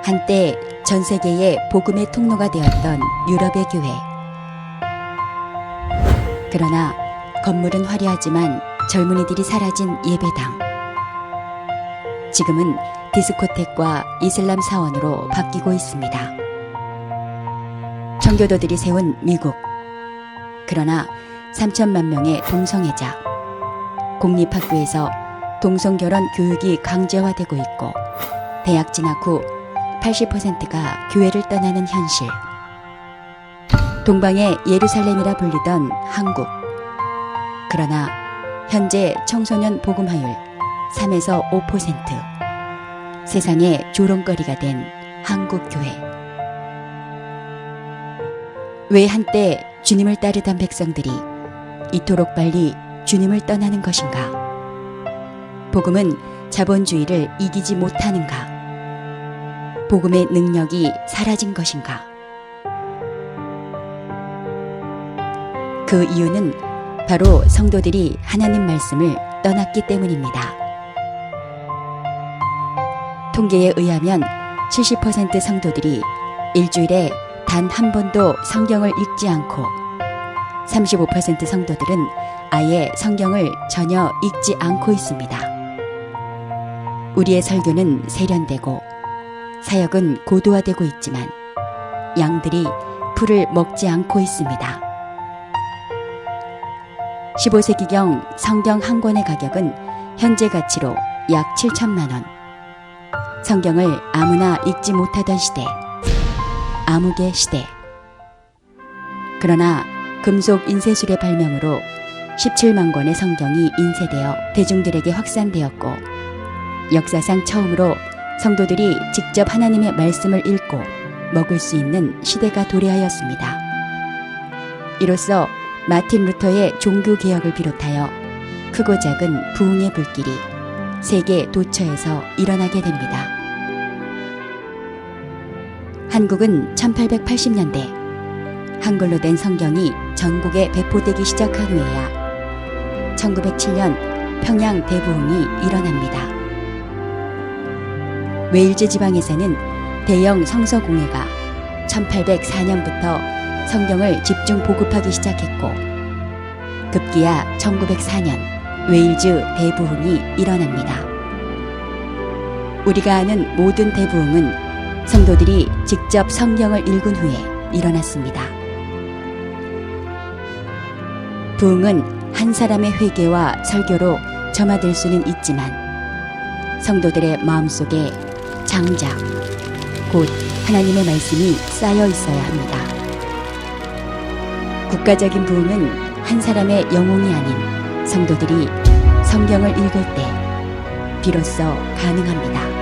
한때 전 세계의 복음의 통로가 되었던 유럽의 교회. 그러나 건물은 화려하지만 젊은이들이 사라진 예배당. 지금은 디스코텍과 이슬람 사원으로 바뀌고 있습니다. 청교도들이 세운 미국. 그러나 3천만 명의 동성애자. 공립학교에서 동성결혼 교육이 강제화되고 있고 대학 진학 후 80%가 교회를 떠나는 현실. 동방의 예루살렘이라 불리던 한국. 그러나 현재 청소년 복음화율 3에서 5%. 세상의 조롱거리가 된 한국 교회. 왜 한때 주님을 따르던 백성들이 이토록 빨리 주님을 떠나는 것인가? 복음은 자본주의를 이기지 못하는가? 복음의 능력이 사라진 것인가? 그 이유는 바로 성도들이 하나님 말씀을 떠났기 때문입니다. 통계에 의하면 70% 성도들이 일주일에 단 한 번도 성경을 읽지 않고 35% 성도들은 아예 성경을 전혀 읽지 않고 있습니다. 우리의 설교는 세련되고 사역은 고도화되고 있지만 양들이 풀을 먹지 않고 있습니다. 15세기경 성경 한 권의 가격은 현재 가치로 약 7천만 원. 성경을 아무나 읽지 못하던 시대, 암흑의 시대. 그러나 금속 인쇄술의 발명으로 17만 권의 성경이 인쇄되어 대중들에게 확산되었고 역사상 처음으로 성도들이 직접 하나님의 말씀을 읽고 먹을 수 있는 시대가 도래하였습니다. 이로써 마틴 루터의 종교개혁을 비롯하여 크고 작은 부흥의 불길이 세계 도처에서 일어나게 됩니다. 한국은 1880년대 한글로 된 성경이 전국에 배포되기 시작한 후에야 1907년 평양 대부흥이 일어납니다. 웨일즈 지방에서는 대형 성서공회가 1804년부터 성경을 집중 보급하기 시작했고 급기야 1904년 웨일즈 대부흥이 일어납니다. 우리가 아는 모든 대부흥은 성도들이 직접 성경을 읽은 후에 일어났습니다. 부흥은 한 사람의 회개와 설교로 점화될 수는 있지만 성도들의 마음속에 장작, 곧 하나님의 말씀이 쌓여 있어야 합니다. 국가적인 부흥은 한 사람의 영웅이 아닌 성도들이 성경을 읽을 때 비로소 가능합니다.